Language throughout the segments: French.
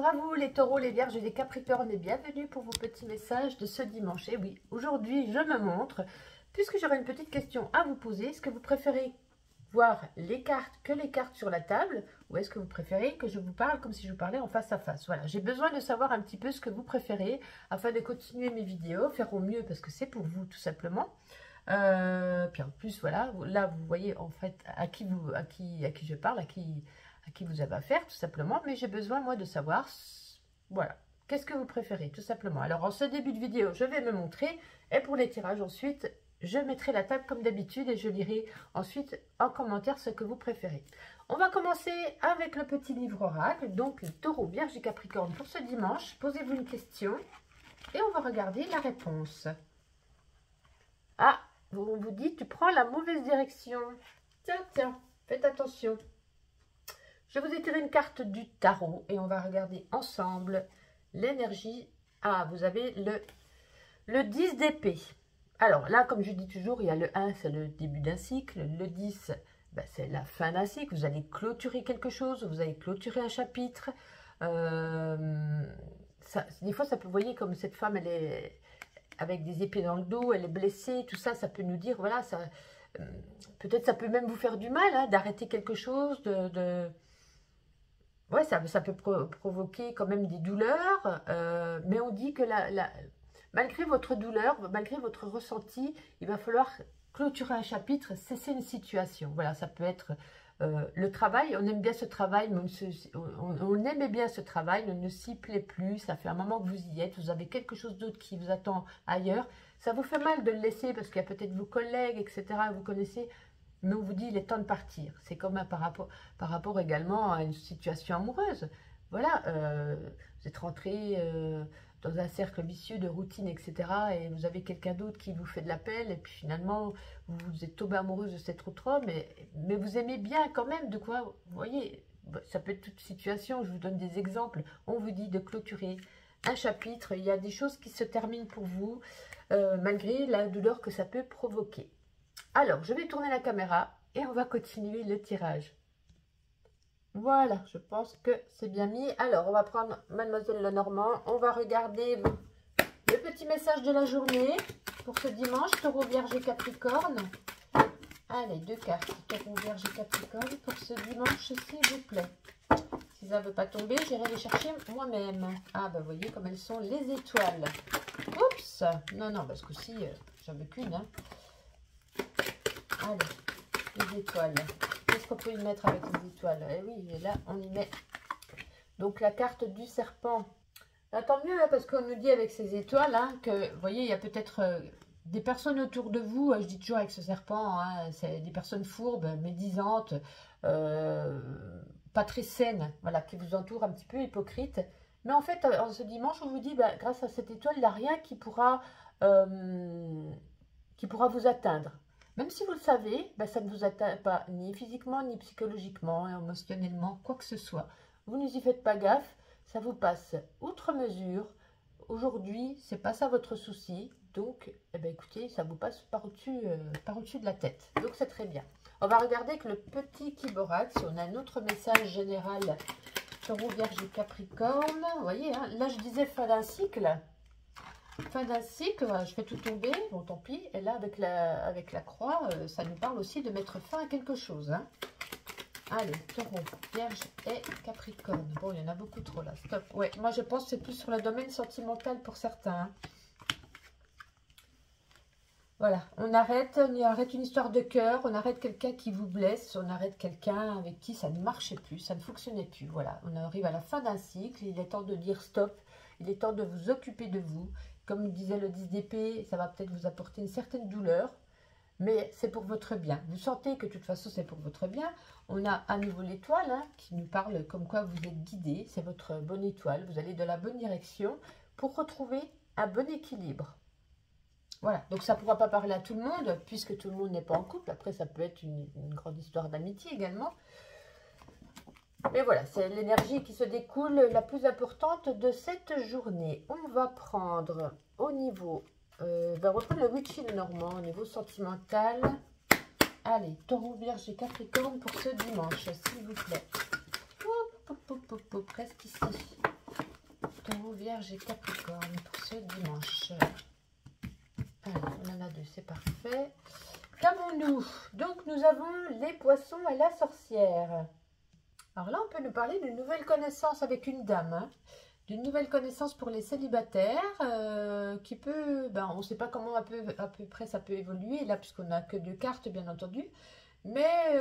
À vous les taureaux, les vierges et les capricornes et bienvenue pour vos petits messages de ce dimanche. Et oui, aujourd'hui je me montre, puisque j'aurai une petite question à vous poser. Est-ce que vous préférez voir les cartes que les cartes sur la table, ou est-ce que vous préférez que je vous parle comme si je vous parlais en face à face? Voilà, j'ai besoin de savoir un petit peu ce que vous préférez afin de continuer mes vidéos, faire au mieux parce que c'est pour vous tout simplement. Puis en plus voilà, là vous voyez en fait à qui je parle, à qui vous avez affaire tout simplement, mais j'ai besoin moi de savoir, voilà, qu'est-ce que vous préférez tout simplement. Alors en ce début de vidéo je vais me montrer, et pour les tirages ensuite je mettrai la table comme d'habitude et je lirai ensuite en commentaire ce que vous préférez. On va commencer avec le petit livre oracle, donc taureau, vierge et capricorne pour ce dimanche. Posez-vous une question et on va regarder la réponse. Ah, on vous dit tu prends la mauvaise direction. Tiens, faites attention. Je vous ai tiré une carte du tarot et on va regarder ensemble l'énergie. Ah, vous avez le 10 d'épée. Alors là, comme je dis toujours, il y a le 1, c'est le début d'un cycle. Le 10, ben, c'est la fin d'un cycle. Vous allez clôturer quelque chose, vous allez clôturer un chapitre. Des fois, ça peut, vous voyez, comme cette femme, elle est avec des épées dans le dos, elle est blessée, tout ça, ça peut nous dire, voilà, peut-être ça peut même vous faire du mal, hein, d'arrêter quelque chose, ouais, ça peut provoquer quand même des douleurs, mais on dit que malgré votre douleur, malgré votre ressenti, il va falloir clôturer un chapitre, cesser une situation. Voilà, ça peut être le travail, on aime bien ce travail, mais on aimait bien ce travail, on ne s'y plaît plus, ça fait un moment que vous y êtes, vous avez quelque chose d'autre qui vous attend ailleurs, ça vous fait mal de le laisser parce qu'il y a peut-être vos collègues, etc., vous connaissez, mais on vous dit il est temps de partir. C'est comme par rapport également à une situation amoureuse. Voilà, vous êtes rentré dans un cercle vicieux de routine, etc. Et vous avez quelqu'un d'autre qui vous fait de l'appel. Et puis finalement, vous êtes tombé amoureuse de cet autre homme. Mais vous aimez bien quand même de quoi, vous voyez, ça peut être toute situation. Je vous donne des exemples. On vous dit de clôturer un chapitre. Il y a des choses qui se terminent pour vous, malgré la douleur que ça peut provoquer. Alors, je vais tourner la caméra et on va continuer le tirage. Voilà, je pense que c'est bien mis. Alors, on va prendre Mademoiselle Lenormand. On va regarder le petit message de la journée pour ce dimanche. Taureau, Vierge et Capricorne. Allez, deux cartes. Taureau, Vierge et Capricorne pour ce dimanche, s'il vous plaît. Si ça ne veut pas tomber, j'irai les chercher moi-même. Ah, bah, vous voyez comme elles sont les étoiles. Oups! Non, parce que si, j'en veux qu'une, hein. Allez, les étoiles. Qu'est-ce qu'on peut y mettre avec les étoiles? Eh oui, et là, on y met donc la carte du serpent. Là, tant mieux, hein, parce qu'on nous dit avec ces étoiles, hein, que, vous voyez, il y a peut-être des personnes autour de vous, je dis toujours avec ce serpent, hein, c'est des personnes fourbes, médisantes, pas très saines, voilà, qui vous entourent un petit peu, hypocrites. Mais en fait, en ce dimanche, on vous dit, bah, grâce à cette étoile, il n'y a rien qui pourra vous atteindre. Même si vous le savez, ben ça ne vous atteint pas ni physiquement, ni psychologiquement, émotionnellement, quoi que ce soit. Vous n'y faites pas gaffe, ça vous passe outre mesure. Aujourd'hui, c'est pas ça votre souci. Donc, eh ben, écoutez, ça vous passe par au-dessus de la tête. Donc, c'est très bien. On va regarder avec le petit Kiborak, si on a un autre message général. Taureau, Vierge et Capricorne. Vous voyez, hein, là, je disais fin d'un cycle. Fin d'un cycle, je fais tout tomber, bon tant pis, et là avec la croix, ça nous parle aussi de mettre fin à quelque chose. Hein. Allez, Taureau, Vierge et Capricorne. Bon, il y en a beaucoup trop là, stop. Ouais, moi je pense que c'est plus sur le domaine sentimental pour certains. Hein. Voilà, on arrête une histoire de cœur, on arrête quelqu'un qui vous blesse, on arrête quelqu'un avec qui ça ne marchait plus, ça ne fonctionnait plus. Voilà, on arrive à la fin d'un cycle, il est temps de dire stop, il est temps de vous occuper de vous. Comme disait le 10 d'épée, ça va peut-être vous apporter une certaine douleur, mais c'est pour votre bien. Vous sentez que de toute façon c'est pour votre bien. On a à nouveau l'étoile, hein, qui nous parle comme quoi vous êtes guidé, c'est votre bonne étoile, vous allez dans la bonne direction pour retrouver un bon équilibre. Voilà, donc ça ne pourra pas parler à tout le monde, puisque tout le monde n'est pas en couple. Après, ça peut être une grande histoire d'amitié également. Mais voilà, c'est l'énergie qui se découle la plus importante de cette journée. On va prendre au niveau, on va reprendre le Witchy Normand, au niveau sentimental. Allez, Taureau, Vierge et Capricorne pour ce dimanche, s'il vous plaît. Presque ici. Vierge et Capricorne pour ce dimanche. Alors, on en a deux, c'est parfait. Qu'avons-nous? Donc, nous avons les poissons et la sorcière. Alors là, on peut nous parler d'une nouvelle connaissance avec une dame, hein. D'une nouvelle connaissance pour les célibataires qui peut, on ne sait pas comment à peu près ça peut évoluer, là, puisqu'on n'a que deux cartes, bien entendu. Mais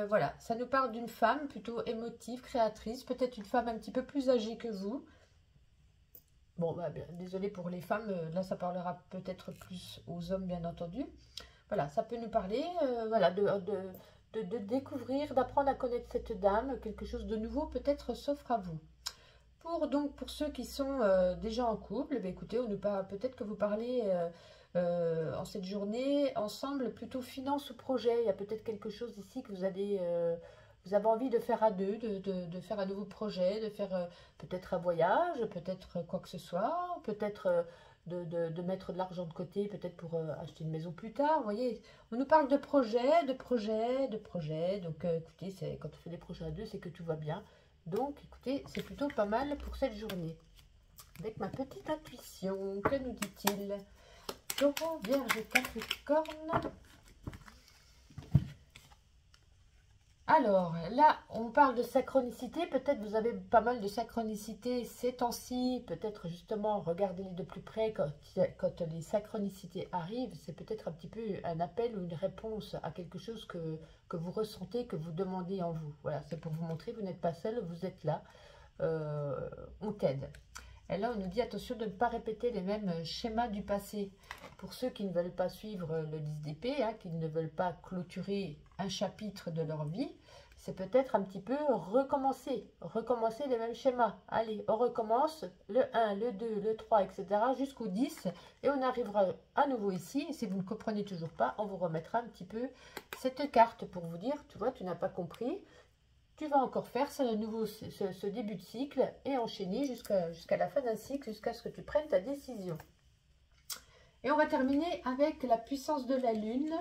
voilà, ça nous parle d'une femme plutôt émotive, créatrice, peut-être une femme un petit peu plus âgée que vous. Bon, désolé pour les femmes, là ça parlera peut-être plus aux hommes, bien entendu. Voilà, ça peut nous parler voilà, de découvrir, d'apprendre à connaître cette dame, quelque chose de nouveau peut-être s'offre à vous. Pour ceux qui sont déjà en couple, écoutez, on nous parle peut-être que vous parlez en cette journée ensemble plutôt finance ou projet. Il y a peut-être quelque chose ici que vous avez envie de faire à deux, de faire un nouveau projet, de faire peut-être un voyage, peut-être quoi que ce soit, peut-être de mettre de l'argent de côté, peut-être pour acheter une maison plus tard. Vous voyez, on nous parle de projet, de projet, de projet. Donc écoutez, quand on fait des projets à deux, c'est que tout va bien. Donc, écoutez, c'est plutôt pas mal pour cette journée. Avec ma petite intuition, que nous dit-il? Taureau, Vierge et Capricorne. Alors, là, on parle de synchronicité. Peut-être vous avez pas mal de synchronicité ces temps-ci. Peut-être justement, regardez-les de plus près quand les synchronicités arrivent. C'est peut-être un petit peu un appel ou une réponse à quelque chose que vous ressentez, que vous demandez en vous. Voilà, c'est pour vous montrer, vous n'êtes pas seul, vous êtes là. On t'aide. Et là, on nous dit attention de ne pas répéter les mêmes schémas du passé. Pour ceux qui ne veulent pas suivre le 10 d'épée, qui ne veulent pas clôturer un chapitre de leur vie, c'est peut-être un petit peu recommencer les mêmes schémas. Allez, on recommence le 1, le 2, le 3, etc. jusqu'au 10 et on arrivera à nouveau ici. Et si vous ne comprenez toujours pas, on vous remettra un petit peu cette carte pour vous dire, tu vois, tu n'as pas compris. Tu vas encore faire ce début de cycle et enchaîner jusqu'à la fin d'un cycle, jusqu'à ce que tu prennes ta décision. Et on va terminer avec la puissance de la lune.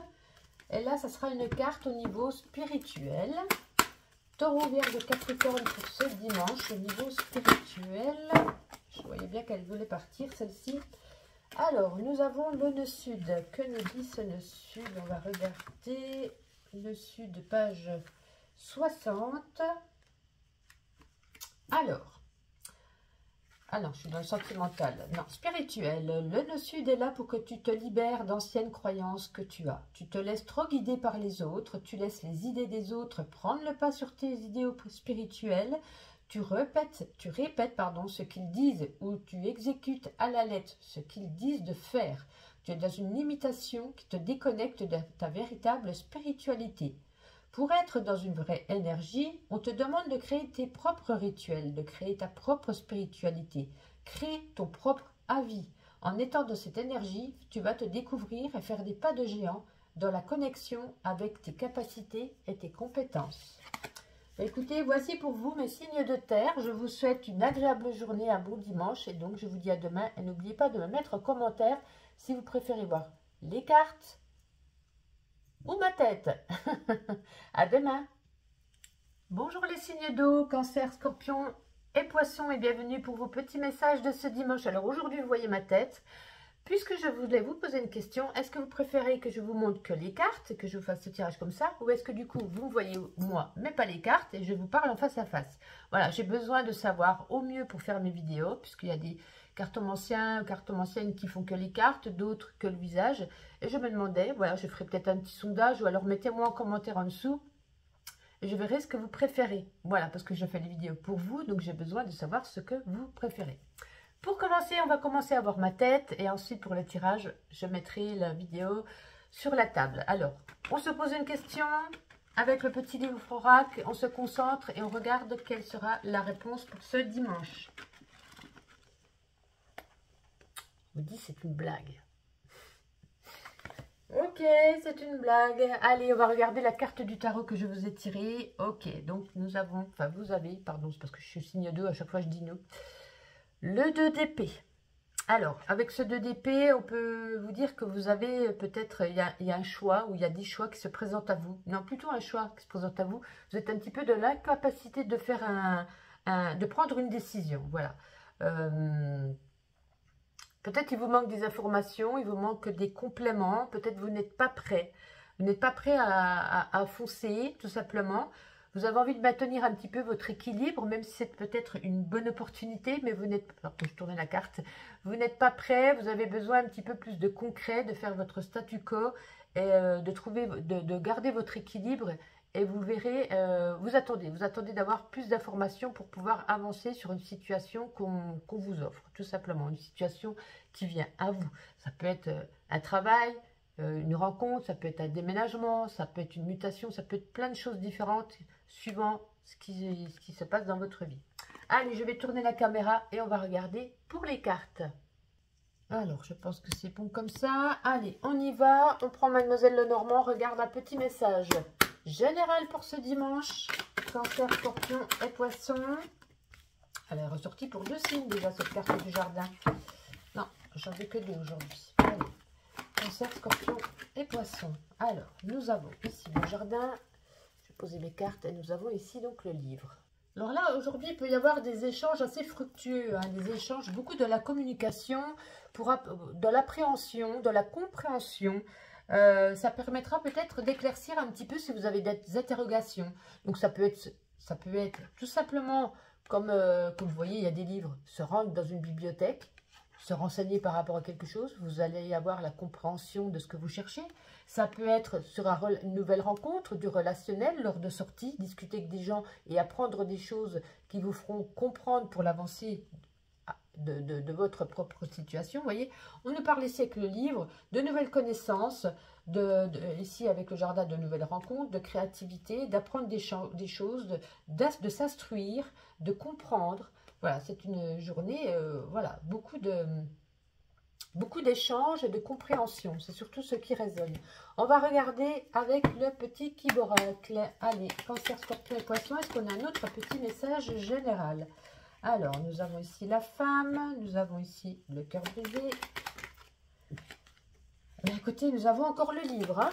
Et là, ça sera une carte au niveau spirituel. Taureau, Vierge, Capricorne pour ce dimanche, au niveau spirituel. Je voyais bien qu'elle voulait partir, celle-ci. Alors, nous avons le nœud sud. Que nous dit ce nœud sud? On va regarder le sud, page 60. Alors, ah non, je suis dans le sentimental. Non, spirituel. Le nœud sud est là pour que tu te libères d'anciennes croyances que tu as. Tu te laisses trop guider par les autres. Tu laisses les idées des autres prendre le pas sur tes idéaux spirituels. Tu répètes ce qu'ils disent ou tu exécutes à la lettre ce qu'ils disent de faire. Tu es dans une limitation qui te déconnecte de ta véritable spiritualité. Pour être dans une vraie énergie, on te demande de créer tes propres rituels, de créer ta propre spiritualité. Crée ton propre avis. En étant dans cette énergie, tu vas te découvrir et faire des pas de géant dans la connexion avec tes capacités et tes compétences. Écoutez, voici pour vous mes signes de terre. Je vous souhaite une agréable journée, un bon dimanche. Et donc, je vous dis à demain. Et n'oubliez pas de me mettre en commentaire si vous préférez voir les cartes ou ma tête. À demain. Bonjour les signes d'eau, Cancer, Scorpion et Poisson et bienvenue pour vos petits messages de ce dimanche. Alors aujourd'hui vous voyez ma tête. Puisque je voulais vous poser une question, est-ce que vous préférez que je vous montre que les cartes, que je vous fasse ce tirage comme ça, ou est-ce que du coup vous me voyez moi mais pas les cartes et je vous parle en face à face? Voilà, j'ai besoin de savoir au mieux pour faire mes vidéos, puisqu'il y a des cartomanciens, cartomanciennes qui font que les cartes, d'autres que le visage. Et je me demandais, voilà, je ferai peut-être un petit sondage ou alors mettez-moi en commentaire en dessous et je verrai ce que vous préférez. Voilà, parce que je fais les vidéos pour vous, donc j'ai besoin de savoir ce que vous préférez. Pour commencer, on va commencer à voir ma tête et ensuite pour le tirage, je mettrai la vidéo sur la table. Alors, on se pose une question avec le petit livre oracle, on se concentre et on regarde quelle sera la réponse pour ce dimanche. On me dit c'est une blague. Ok, c'est une blague. Allez, on va regarder la carte du tarot que je vous ai tirée. Ok, donc nous avons, enfin vous avez, pardon, c'est parce que je suis signe 2, à chaque fois je dis nous. Le 2 d'épée. Alors, avec ce 2 d'épée, on peut vous dire que vous avez peut-être, il y a un choix, ou il y a des choix qui se présentent à vous. Non, plutôt un choix qui se présente à vous. Vous êtes un petit peu de l'incapacité de faire de prendre une décision. Voilà. Peut-être il vous manque des informations, il vous manque des compléments, peut-être vous n'êtes pas prêt. Vous n'êtes pas prêt à foncer, tout simplement. Vous avez envie de maintenir un petit peu votre équilibre, même si c'est peut-être une bonne opportunité, mais vous n'êtes pas, je tournais la carte, vous n'êtes pas prêt, vous avez besoin un petit peu plus de concret, de faire votre statu quo, et de garder votre équilibre, et vous verrez, vous attendez d'avoir plus d'informations pour pouvoir avancer sur une situation qu'on vous offre, tout simplement, une situation qui vient à vous. Ça peut être un travail, une rencontre, ça peut être un déménagement, ça peut être une mutation, ça peut être plein de choses différentes suivant ce qui se passe dans votre vie. Allez, je vais tourner la caméra et on va regarder pour les cartes. Alors, je pense que c'est bon comme ça. Allez, on y va. On prend Mademoiselle Lenormand. Regarde un petit message général pour ce dimanche. Cancer, Scorpion et Poisson. Elle est ressortie pour 2 signes déjà, cette carte du jardin. Non, j'en ai que 2 aujourd'hui. Allez. Cancer, Scorpion et Poisson. Alors, nous avons ici le jardin. Je vais poser mes cartes et nous avons ici donc le livre. Alors là, aujourd'hui, il peut y avoir des échanges assez fructueux, hein, des échanges, beaucoup de la communication, de l'appréhension, de la compréhension. Ça permettra peut-être d'éclaircir un petit peu si vous avez des interrogations. Donc ça peut être tout simplement, comme vous voyez, il y a des livres, se rendre dans une bibliothèque, se renseigner par rapport à quelque chose, vous allez avoir la compréhension de ce que vous cherchez. Ça peut être sur une nouvelle rencontre, du relationnel, lors de sorties, discuter avec des gens et apprendre des choses qui vous feront comprendre pour l'avancée de votre propre situation. Vous voyez, on nous parle ici avec le livre de nouvelles connaissances, ici avec le jardin de nouvelles rencontres, de créativité, d'apprendre des choses, de s'instruire, de comprendre. Voilà, c'est une journée, voilà, beaucoup d'échanges et de compréhension. C'est surtout ce qui résonne. On va regarder avec le petit Kiboracle. Allez, Cancer, Scorpion et Poisson. Est-ce qu'on a un autre petit message général? Alors, nous avons ici la femme. Nous avons ici le cœur brisé. Mais écoutez, nous avons encore le livre. Hein.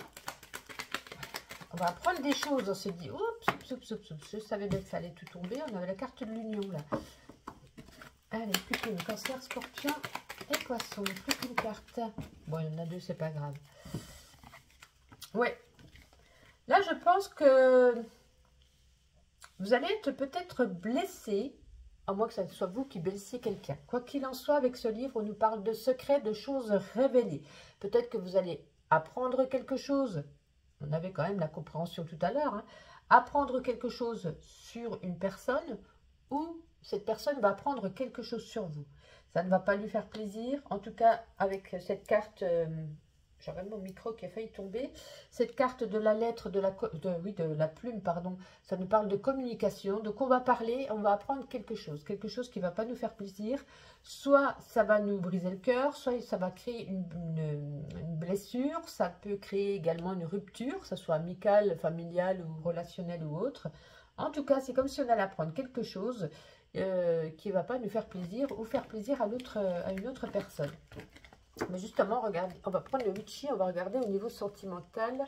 On va apprendre des choses. On se dit, oups, je savais bien que ça allait tout tomber. On avait la carte de l'union là. Allez, plus qu'une. Cancer, Scorpion et Poisson. Plus qu'une carte. Bon, il y en a 2, c'est pas grave. Ouais. Là, je pense que vous allez être peut-être blessé, à moins que ce soit vous qui blessiez quelqu'un. Quoi qu'il en soit, avec ce livre, on nous parle de secrets, de choses révélées. Peut-être que vous allez apprendre quelque chose. On avait quand même la compréhension tout à l'heure. Hein. Apprendre quelque chose sur une personne ou cette personne va apprendre quelque chose sur vous. Ça ne va pas lui faire plaisir. En tout cas, avec cette carte, j'aurais mon micro qui a failli tomber. Cette carte de la lettre, de la plume, pardon, ça nous parle de communication. Donc, on va parler, on va apprendre quelque chose qui ne va pas nous faire plaisir. Soit ça va nous briser le cœur, soit ça va créer une blessure. Ça peut créer également une rupture, que ce soit amicale, familiale ou relationnelle ou autre. En tout cas, c'est comme si on allait apprendre quelque chose qui ne va pas nous faire plaisir ou faire plaisir à une autre personne. Mais justement, regardez, on va prendre le Witchy, on va regarder au niveau sentimental.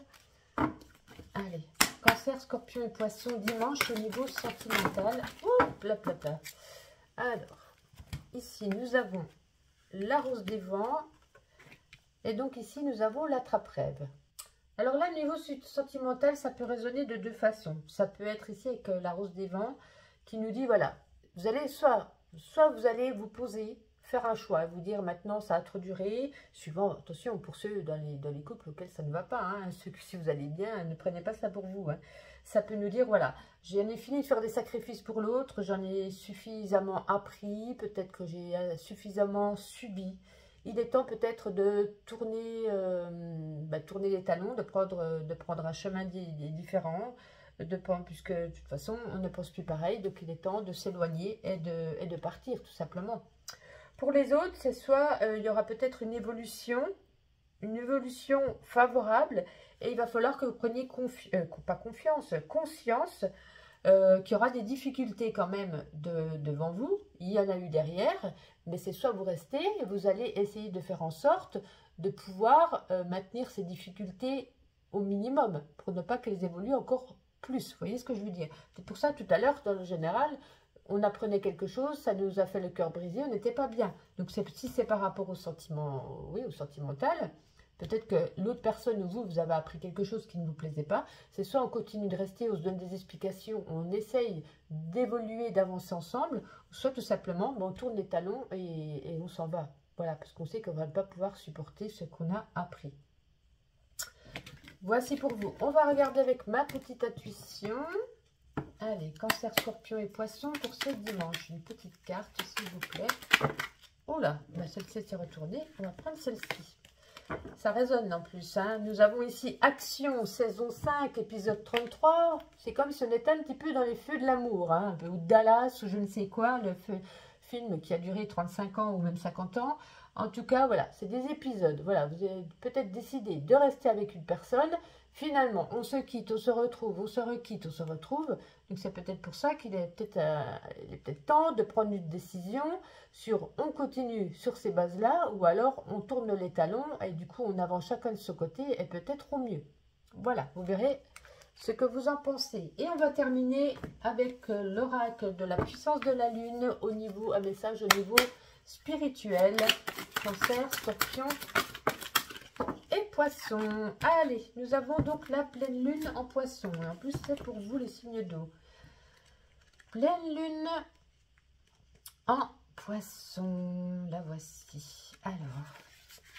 Allez, Cancer, Scorpion et Poisson, dimanche au niveau sentimental. Ouh, là. Alors, ici, nous avons la rose des vents. Et donc ici, nous avons l'attrape-rêve. Alors là, au niveau sentimental, ça peut résonner de 2 façons. Ça peut être ici avec la rose des vents qui nous dit, voilà, vous allez soit vous allez vous poser, faire un choix, vous dire maintenant ça a trop duré, suivant, attention, pour ceux dans les couples auxquels ça ne va pas, hein, si vous allez bien, ne prenez pas ça pour vous. Hein. Ça peut nous dire, voilà, j'en ai fini de faire des sacrifices pour l'autre, j'en ai suffisamment appris, peut-être que j'ai suffisamment subi. Il est temps peut-être de tourner les talons, de prendre un chemin différent, puisque de toute façon, on ne pense plus pareil, donc il est temps de s'éloigner et de partir, tout simplement. Pour les autres, c'est soit il y aura peut-être une évolution favorable, et il va falloir que vous preniez conscience qu'il y aura des difficultés quand même devant vous. Il y en a eu derrière, mais c'est soit vous restez, et vous allez essayer de faire en sorte de pouvoir maintenir ces difficultés au minimum, pour ne pas qu'elles évoluent encore plus. Vous voyez ce que je veux dire? C'est pour ça, tout à l'heure, dans le général, on apprenait quelque chose, ça nous a fait le cœur brisé, on n'était pas bien. Donc si c'est par rapport au sentiment, oui, au sentimental, peut-être que l'autre personne ou vous avez appris quelque chose qui ne vous plaisait pas. C'est soit on continue de rester, on se donne des explications, on essaye d'évoluer, d'avancer ensemble, soit tout simplement, on tourne les talons et on s'en va. Voilà, parce qu'on sait qu'on ne va pas pouvoir supporter ce qu'on a appris. Voici pour vous. On va regarder avec ma petite intuition. Allez, Cancer, Scorpion et Poisson pour ce dimanche. Une petite carte, s'il vous plaît. Oh là, celle-ci s'est retournée. On va prendre celle-ci. Ça résonne en plus. Hein. Nous avons ici Action, saison 5, épisode 33. C'est comme si on était un petit peu dans les feux de l'amour. Hein, ou Dallas, ou je ne sais quoi, le film qui a duré 35 ans ou même 50 ans. En tout cas, voilà, c'est des épisodes. Voilà, vous avez peut-être décidé de rester avec une personne. Finalement, on se quitte, on se retrouve, on se requitte, on se retrouve. Donc, c'est peut-être pour ça qu'il est peut-être temps de prendre une décision sur on continue sur ces bases-là ou alors on tourne les talons et du coup, on avance chacun de son côté et peut-être au mieux. Voilà, vous verrez ce que vous en pensez. Et on va terminer avec l'oracle de la puissance de la lune au niveau, un message au niveau spirituel. Cancer, Scorpion et Poisson. Allez, nous avons donc la pleine lune en Poisson. Et en plus, c'est pour vous les signes d'eau. Pleine lune en Poisson. La voici. Alors,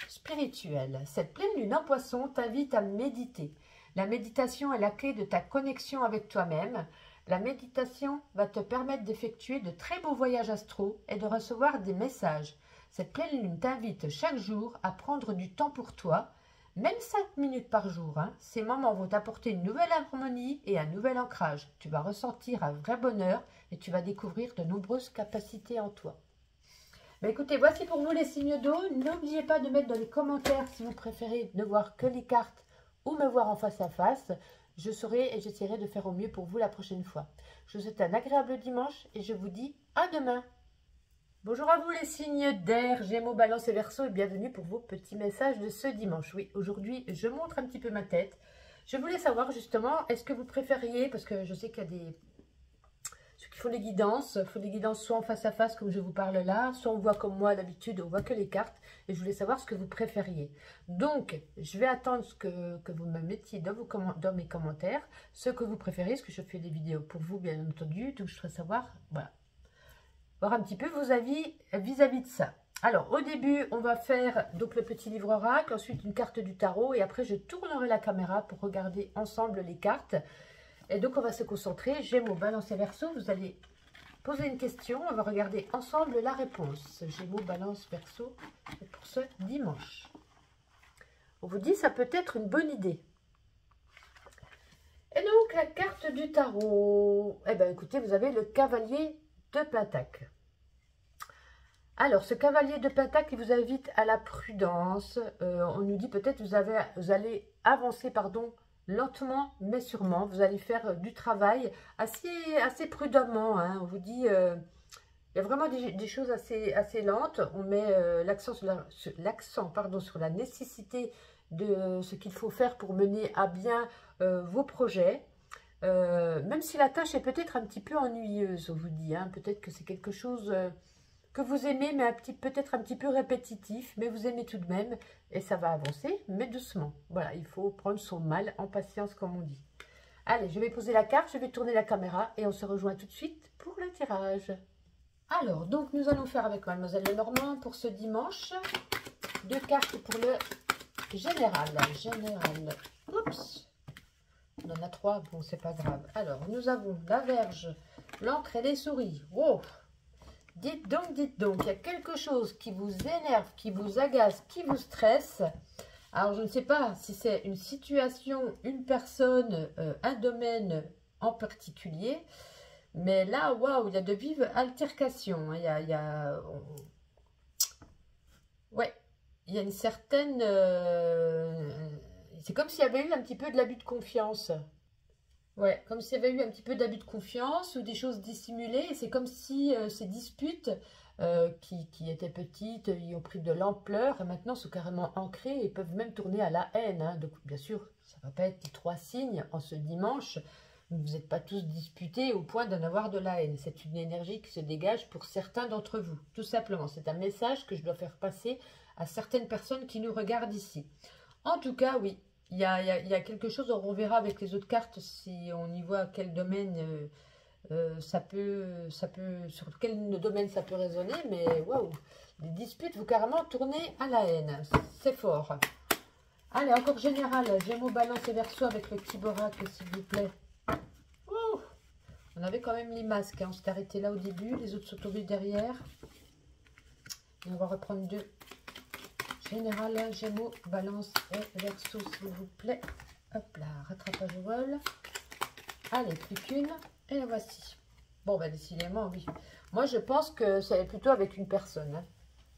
spirituel. Cette pleine lune en Poisson t'invite à méditer. La méditation est la clé de ta connexion avec toi-même. La méditation va te permettre d'effectuer de très beaux voyages astraux et de recevoir des messages. Cette pleine lune t'invite chaque jour à prendre du temps pour toi, même 5 minutes par jour. Hein. Ces moments vont t'apporter une nouvelle harmonie et un nouvel ancrage. Tu vas ressentir un vrai bonheur et tu vas découvrir de nombreuses capacités en toi. Mais écoutez, voici pour vous les signes d'eau. N'oubliez pas de mettre dans les commentaires si vous préférez ne voir que les cartes ou me voir en face à face. Je saurai et j'essaierai de faire au mieux pour vous la prochaine fois. Je vous souhaite un agréable dimanche et je vous dis à demain. Bonjour à vous les signes d'air, Gémeaux, Balance et Verseau et bienvenue pour vos petits messages de ce dimanche. Oui, aujourd'hui, je montre un petit peu ma tête. Je voulais savoir justement, est-ce que vous préfériez, parce que je sais qu'il y a des... ceux qui font des guidances soit en face à face comme je vous parle là, soit on voit comme moi d'habitude, on voit que les cartes. Et je voulais savoir ce que vous préfériez. Donc, je vais attendre que vous me mettiez dans mes commentaires ce que vous préférez, parce que je fais des vidéos pour vous bien entendu. Donc, je voudrais savoir, voilà, voir un petit peu vos avis vis-à-vis de ça. Alors, au début, on va faire donc le petit livre oracle, ensuite une carte du tarot, et après, je tournerai la caméra pour regarder ensemble les cartes. Et donc, on va se concentrer. Gémeaux, Balance et Verseau, vous allez poser une question, on va regarder ensemble la réponse. Gémeaux, Balance, Verseau, pour ce dimanche. On vous dit, ça peut être une bonne idée. Et donc, la carte du tarot. Eh bien, écoutez, vous avez le cavalier de Pentacle. Alors, ce cavalier de Pentacle, il vous invite à la prudence. On nous dit peut-être vous allez avancer, lentement mais sûrement. Vous allez faire du travail assez prudemment. Hein. On vous dit, il y a vraiment des choses assez lentes. On met l'accent sur la nécessité de ce qu'il faut faire pour mener à bien vos projets. Même si la tâche est peut-être un petit peu ennuyeuse, on vous dit. Hein. Peut-être que c'est quelque chose que vous aimez, mais peut-être un petit peu répétitif, mais vous aimez tout de même, et ça va avancer, mais doucement. Voilà, il faut prendre son mal en patience, comme on dit. Allez, je vais poser la carte, je vais tourner la caméra, et on se rejoint tout de suite pour le tirage. Alors, donc, nous allons faire avec Mademoiselle Lenormand pour ce dimanche, 2 cartes pour le général. Oups, on en a 3, bon, c'est pas grave. Alors, nous avons la Vierge, l'encre et les souris. Oh! Dites donc, il y a quelque chose qui vous énerve, qui vous agace, qui vous stresse. Alors, je ne sais pas si c'est une situation, une personne, un domaine en particulier. Mais là, waouh, il y a de vives altercations. Il y a une certaine... c'est comme s'il y avait eu un petit peu de l'abus de confiance. Ouais, comme s'il y avait eu un petit peu d'abus de confiance ou des choses dissimulées. C'est comme si ces disputes qui étaient petites, ils ont pris de l'ampleur et maintenant sont carrément ancrées et peuvent même tourner à la haine. Hein. Donc, bien sûr, ça ne va pas être les 3 signes en ce dimanche. Vous n'êtes pas tous disputés au point d'en avoir de la haine. C'est une énergie qui se dégage pour certains d'entre vous, tout simplement. C'est un message que je dois faire passer à certaines personnes qui nous regardent ici. En tout cas, oui, il y a quelque chose, on verra avec les autres cartes si on y voit quel domaine sur quel domaine ça peut résonner, mais waouh, les disputes, vous carrément tournez à la haine, c'est fort. Allez, encore général, Gémeaux, Balance et Verseau avec le petit Borac, s'il vous plaît. Ouh, on avait quand même les masques, hein. On s'est arrêté là au début, les autres sont tombés derrière. Et on va reprendre deux. Général, Gémeaux, Balance et Verseau, s'il vous plaît. Hop là, rattrapage au vol. Allez, plus qu'une. Et la voici. Bon, bah décidément, oui. Moi, je pense que ça est plutôt avec une personne. Hein.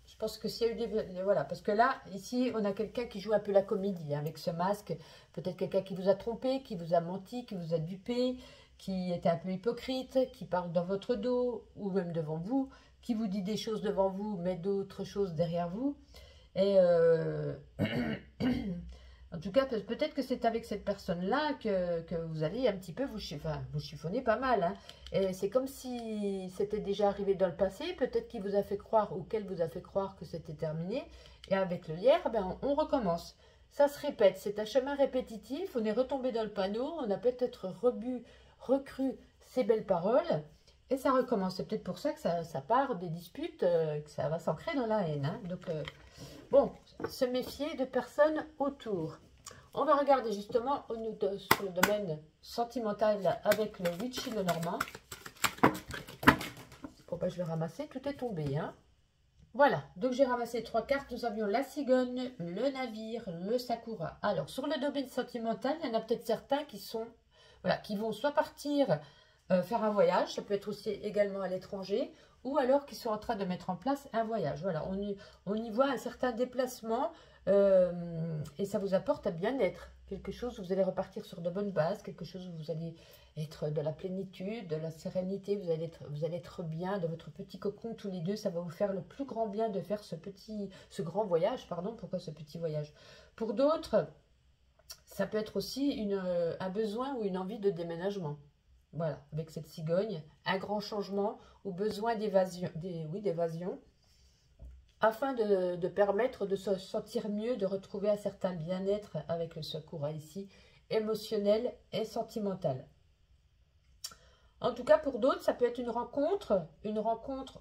Je pense que s'il y a eu des... Voilà, parce que là, ici, on a quelqu'un qui joue un peu la comédie hein, avec ce masque. Peut-être quelqu'un qui vous a trompé, qui vous a menti, qui vous a dupé, qui était un peu hypocrite, qui parle dans votre dos ou même devant vous, qui vous dit des choses devant vous, mais d'autres choses derrière vous. Et en tout cas, peut-être que c'est avec cette personne-là que vous allez un petit peu vous chiffonner pas mal. Hein. Et c'est comme si c'était déjà arrivé dans le passé. Peut-être qu'il vous a fait croire ou qu'elle vous a fait croire que c'était terminé. Et avec le lierre, ben, on recommence. Ça se répète. C'est un chemin répétitif. On est retombé dans le panneau. On a peut-être recru ces belles paroles. Et ça recommence. C'est peut-être pour ça que ça part des disputes, que ça va s'ancrer dans la haine. Hein. Donc... bon, se méfier de personnes autour. On va regarder justement sur le domaine sentimental avec le Witchy le Normand. Bon, bah, je vais ramasser, tout est tombé. Hein. Voilà, donc j'ai ramassé 3 cartes. Nous avions la cigogne, le navire, le sakura. Alors, sur le domaine sentimental, il y en a peut-être certains qui sont, voilà, qui vont soit partir faire un voyage, ça peut être aussi également à l'étranger, ou alors qui sont en train de mettre en place un voyage. Voilà, on y voit un certain déplacement et ça vous apporte un bien-être. Quelque chose où vous allez repartir sur de bonnes bases, quelque chose où vous allez être de la plénitude, de la sérénité, vous allez être bien dans votre petit cocon tous les deux. Ça va vous faire le plus grand bien de faire ce grand voyage. Pardon, pourquoi ce petit voyage? Pour d'autres, ça peut être aussi un besoin ou une envie de déménagement. Voilà, avec cette cigogne, un grand changement ou besoin d'évasion, d'évasion, afin de permettre de se sentir mieux, de retrouver un certain bien-être avec le sakura ici, émotionnel et sentimental. En tout cas, pour d'autres, ça peut être une rencontre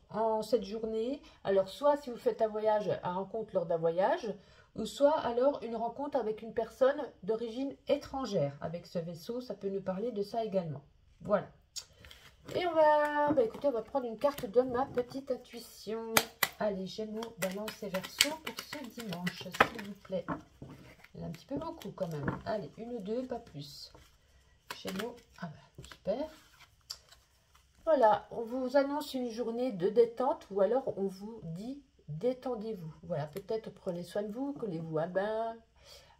en cette journée. Alors, soit si vous faites un voyage, une rencontre lors d'un voyage, ou soit alors une rencontre avec une personne d'origine étrangère. Avec ce vaisseau, ça peut nous parler de ça également. Voilà. Et on va, écoutez, on va prendre une carte de ma petite intuition. Allez, Gémeaux, Balance et Verseau pour ce dimanche, s'il vous plaît. Il y en a un petit peu beaucoup quand même. Allez, une ou deux, pas plus. Gémeaux, ah bah, super. Voilà, on vous annonce une journée de détente ou alors on vous dit détendez-vous. Voilà, peut-être prenez soin de vous, collez-vous un bain,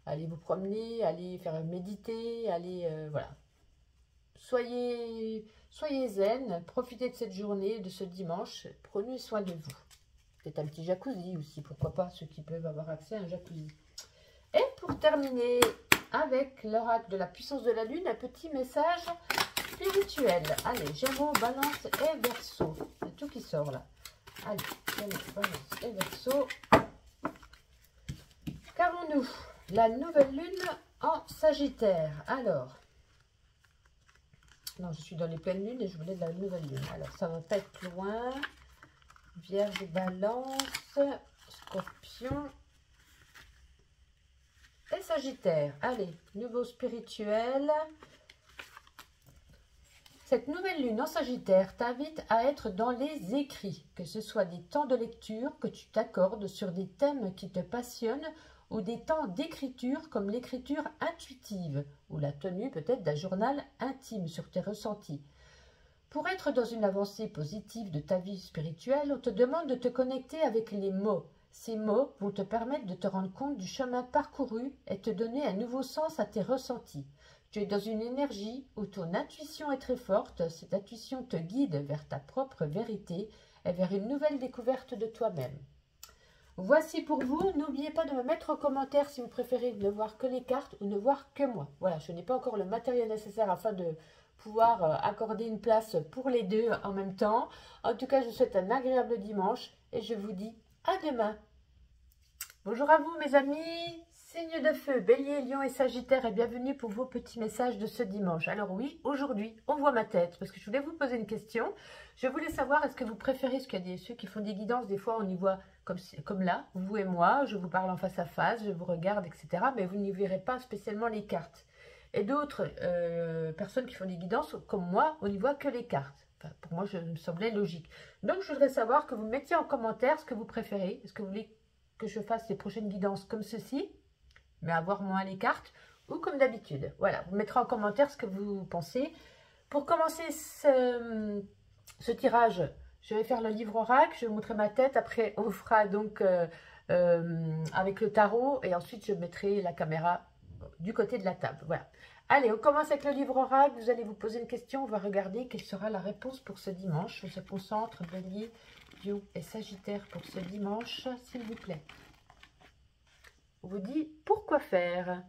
allez vous promener, allez faire méditer, allez, voilà. Soyez zen, profitez de cette journée, de ce dimanche, prenez soin de vous. Peut-être un petit jacuzzi aussi, pourquoi pas, ceux qui peuvent avoir accès à un jacuzzi. Et pour terminer avec l'oracle de la puissance de la lune, un petit message spirituel. Allez, Gémeaux, Balance et Verseau. C'est tout qui sort là. Allez, Gémeaux, Balance et Verseau. Qu'avons-nous? La nouvelle lune en Sagittaire. Alors... non, je suis dans les pleines lunes et je voulais de la nouvelle lune. Alors, ça va pas être loin. Vierge, Balance, Scorpion et Sagittaire. Allez, nouveau spirituel. Cette nouvelle lune en Sagittaire t'invite à être dans les écrits, que ce soit des temps de lecture que tu t'accordes sur des thèmes qui te passionnent ou des temps d'écriture comme l'écriture intuitive ou la tenue peut-être d'un journal intime sur tes ressentis. Pour être dans une avancée positive de ta vie spirituelle, on te demande de te connecter avec les mots. Ces mots vont te permettre de te rendre compte du chemin parcouru et te donner un nouveau sens à tes ressentis. Tu es dans une énergie où ton intuition est très forte. Cette intuition te guide vers ta propre vérité et vers une nouvelle découverte de toi-même. Voici pour vous. N'oubliez pas de me mettre en commentaire si vous préférez ne voir que les cartes ou ne voir que moi. Voilà, je n'ai pas encore le matériel nécessaire afin de pouvoir accorder une place pour les deux en même temps. En tout cas, je vous souhaite un agréable dimanche et je vous dis à demain. Bonjour à vous mes amis, signe de feu, bélier, lion et sagittaire et bienvenue pour vos petits messages de ce dimanche. Alors oui, aujourd'hui, on voit ma tête parce que je voulais vous poser une question. Je voulais savoir, est-ce que vous préférez, ce qu'il y a ceux qui font des guidances, des fois on y voit comme là, vous et moi, je vous parle en face à face, je vous regarde, etc. Mais vous n'y verrez pas spécialement les cartes. Et d'autres personnes qui font des guidances, comme moi, on n'y voit que les cartes. Enfin, pour moi, ça me semblait logique. Donc, je voudrais savoir que vous mettiez en commentaire ce que vous préférez. Est-ce que vous voulez que je fasse les prochaines guidances comme ceci, mais avoir moins les cartes, ou comme d'habitude? Voilà, vous mettrez en commentaire ce que vous pensez. Pour commencer ce tirage, je vais faire le livre oracle, je vais vous montrer ma tête. Après, on fera donc avec le tarot, et ensuite, je mettrai la caméra du côté de la table. Voilà. Allez, on commence avec le livre oracle. Vous allez vous poser une question. On va regarder quelle sera la réponse pour ce dimanche. On se concentre, bélier, lion et sagittaire pour ce dimanche, s'il vous plaît. On vous dit pourquoi faire.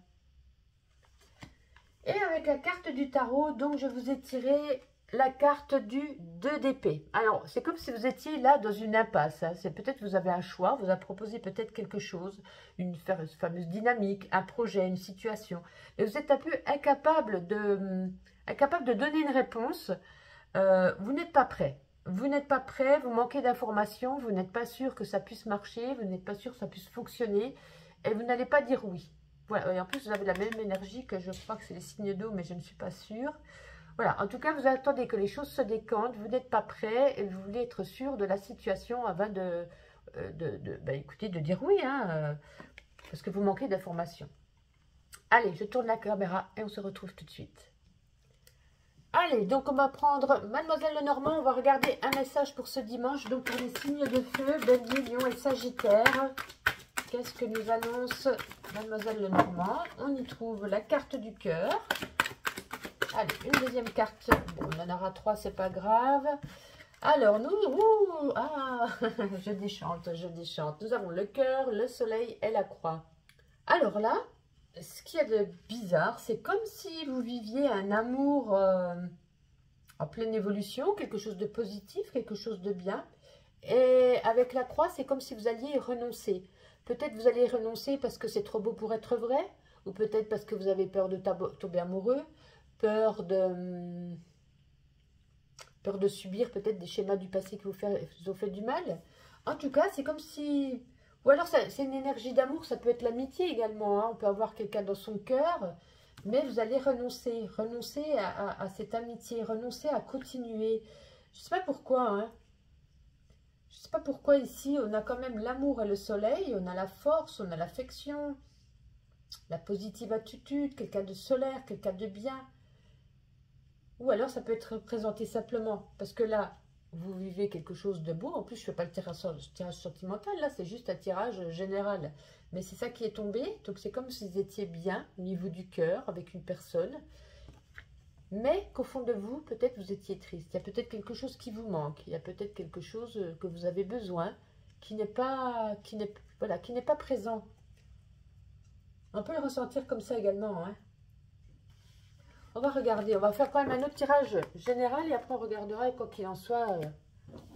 Et avec la carte du tarot, donc je vous ai tiré la carte du 2 d'épée. Alors, c'est comme si vous étiez là dans une impasse. Hein. C'est peut-être vous avez un choix, vous a proposé peut-être quelque chose, une fameuse dynamique, un projet, une situation. Et vous êtes un peu incapable de donner une réponse. Vous n'êtes pas prêt. Vous n'êtes pas prêt, vous manquez d'informations, vous n'êtes pas sûr que ça puisse marcher, vous n'êtes pas sûr que ça puisse fonctionner. Et vous n'allez pas dire oui. Voilà. Et en plus, vous avez la même énergie que je crois que c'est les signes d'eau, mais je ne suis pas sûre. Voilà, en tout cas, vous attendez que les choses se décantent, vous n'êtes pas prêt et vous voulez être sûr de la situation avant écoutez, de dire oui, hein, parce que vous manquez d'informations. Allez, je tourne la caméra et on se retrouve tout de suite. Allez, donc on va prendre Mademoiselle Lenormand, on va regarder un message pour ce dimanche, donc pour les signes de feu, bélier, lion et sagittaire. Qu'est-ce que nous annonce Mademoiselle Lenormand? On y trouve la carte du cœur. Allez, une deuxième carte. Bon, on en aura 3, c'est pas grave. Alors, je déchante, je déchante. Nous avons le cœur, le soleil et la croix. Alors là, ce qu'il y a de bizarre, c'est comme si vous viviez un amour en pleine évolution, quelque chose de positif, quelque chose de bien. Et avec la croix, c'est comme si vous alliez renoncer. Peut-être vous allez renoncer parce que c'est trop beau pour être vrai, ou peut-être parce que vous avez peur de tomber amoureux, peur de subir peut-être des schémas du passé qui vous ont fait du mal. En tout cas, c'est comme si... Ou alors, c'est une énergie d'amour, ça peut être l'amitié également. Hein. On peut avoir quelqu'un dans son cœur, mais vous allez renoncer à cette amitié, renoncer à continuer. Je ne sais pas pourquoi, hein. Je ne sais pas pourquoi ici, on a quand même l'amour et le soleil, on a la force, on a l'affection, la positive attitude, quelqu'un de solaire, quelqu'un de bien. Ou alors ça peut être présenté simplement, parce que là, vous vivez quelque chose de beau. En plus, je ne fais pas le tirage sentimental, là, c'est juste un tirage général. Mais c'est ça qui est tombé, donc c'est comme si vous étiez bien au niveau du cœur avec une personne. Mais qu'au fond de vous, peut-être vous étiez triste. Il y a peut-être quelque chose qui vous manque. Il y a peut-être quelque chose que vous avez besoin qui n'est pas présent. On peut le ressentir comme ça également, hein. On va regarder, on va faire quand même un autre tirage général et après on regardera, quoi qu'il en soit,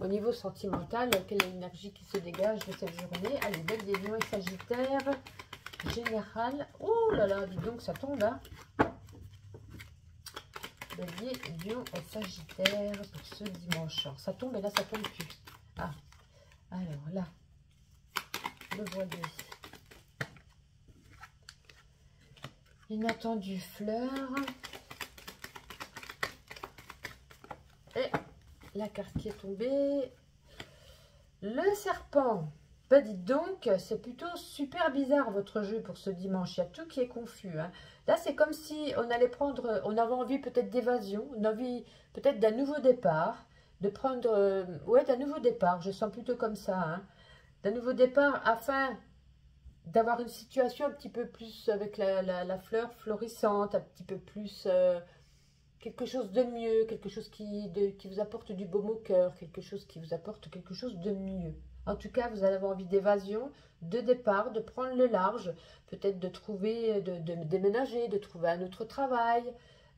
au niveau sentimental, quelle est l'énergie qui se dégage de cette journée. Allez, bélier, lion et sagittaire, général. Oh là là, dis donc, ça tombe, hein. Bélier, lion et sagittaire pour ce dimanche. Alors, ça tombe et là, ça tombe plus. Ah, alors là, le voilier. Inattendu fleur. Et la carte qui est tombée, le serpent. Ben dites donc, c'est plutôt super bizarre votre jeu pour ce dimanche. Il y a tout qui est confus. Hein. Là, c'est comme si on allait prendre, on avait envie peut-être d'évasion, on avait envie peut-être d'un nouveau départ, de prendre, ouais, d'un nouveau départ. Je sens plutôt comme ça, hein. D'un nouveau départ afin d'avoir une situation un petit peu plus avec la fleur florissante, un petit peu plus... quelque chose de mieux, quelque chose qui vous apporte du baume au cœur, quelque chose qui vous apporte quelque chose de mieux. En tout cas, vous allez avoir envie d'évasion, de départ, de prendre le large, peut-être de trouver, de déménager, de trouver un autre travail,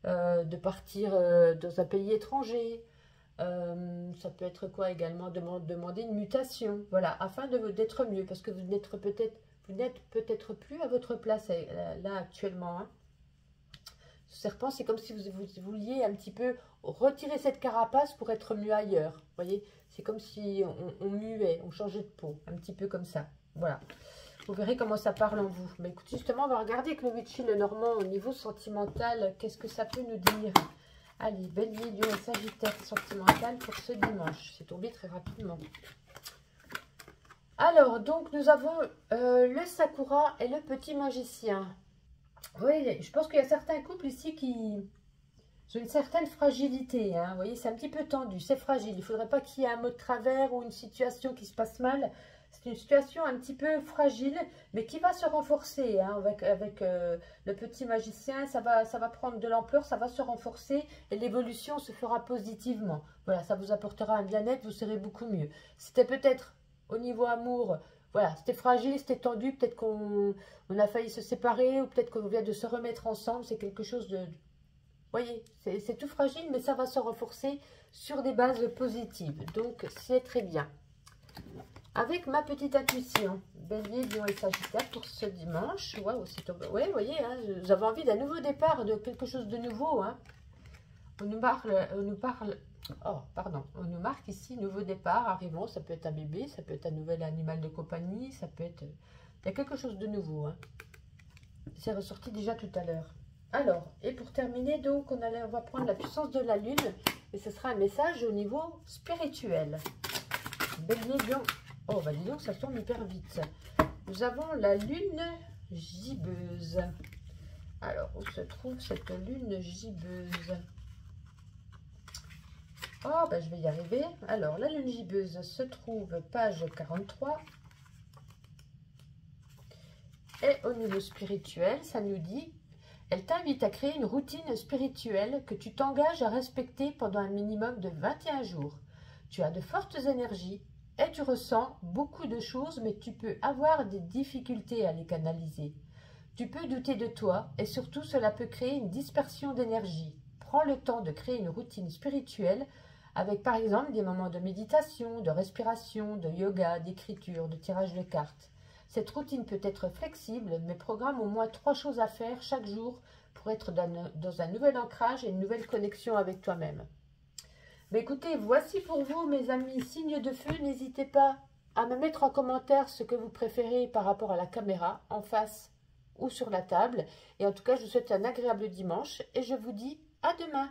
de partir dans un pays étranger. Ça peut être quoi également, demander une mutation, voilà, afin d'être mieux, parce que vous n'êtes peut-être plus à votre place là actuellement. Hein. Ce serpent, c'est comme si vous vouliez un petit peu retirer cette carapace pour être mieux ailleurs. Vous voyez, c'est comme si on muait, on changeait de peau, un petit peu comme ça. Voilà. Vous verrez comment ça parle en vous. Mais écoute, justement, on va regarder avec le Witchy le Normand au niveau sentimental. Qu'est-ce que ça peut nous dire? Allez, Bélier, Lion et Sagittaire sentimental pour ce dimanche. C'est tombé très rapidement. Alors, donc, nous avons le Sakura et le Petit Magicien. Oui, je pense qu'il y a certains couples ici qui ont une certaine fragilité. Hein. Vous voyez, c'est un petit peu tendu, c'est fragile. Il ne faudrait pas qu'il y ait un mot de travers ou une situation qui se passe mal. C'est une situation un petit peu fragile, mais qui va se renforcer hein, avec le Petit Magicien. Ça va prendre de l'ampleur, ça va se renforcer et l'évolution se fera positivement. Voilà, ça vous apportera un bien-être, vous serez beaucoup mieux. C'était peut-être au niveau amour, voilà, c'était fragile, c'était tendu, peut-être qu'on a failli se séparer ou peut-être qu'on vient de se remettre ensemble. C'est quelque chose de... Vous voyez, c'est tout fragile, mais ça va se renforcer sur des bases positives. Donc, c'est très bien. Avec ma petite intuition, Bélier, Lion et Sagittaire pour ce dimanche. Waouh, c'est tombé. Ouais, vous voyez, hein, j'avais envie d'un nouveau départ, de quelque chose de nouveau. Hein. On nous marque ici nouveau départ, arrivons. Ça peut être un bébé, ça peut être un nouvel animal de compagnie, ça peut être. Il y a quelque chose de nouveau. Hein. C'est ressorti déjà tout à l'heure. Alors, et pour terminer, donc, on va prendre la puissance de la lune et ce sera un message au niveau spirituel. Bélier, Lion. Oh, bah dis donc, ça tombe hyper vite. Nous avons la lune gibbeuse. Alors, où se trouve cette lune gibbeuse? Oh, bah je vais y arriver. Alors, la lune gibbeuse se trouve page 43. Et au niveau spirituel, ça nous dit, elle t'invite à créer une routine spirituelle que tu t'engages à respecter pendant un minimum de 21 jours. Tu as de fortes énergies. Et tu ressens beaucoup de choses, mais tu peux avoir des difficultés à les canaliser. Tu peux douter de toi et surtout cela peut créer une dispersion d'énergie. Prends le temps de créer une routine spirituelle avec par exemple des moments de méditation, de respiration, de yoga, d'écriture, de tirage de cartes. Cette routine peut être flexible, mais programme au moins 3 choses à faire chaque jour pour être dans un nouvel ancrage et une nouvelle connexion avec toi-même. Mais écoutez, voici pour vous, mes amis, signes de feu. N'hésitez pas à me mettre en commentaire ce que vous préférez par rapport à la caméra, en face ou sur la table. Et en tout cas, je vous souhaite un agréable dimanche et je vous dis à demain.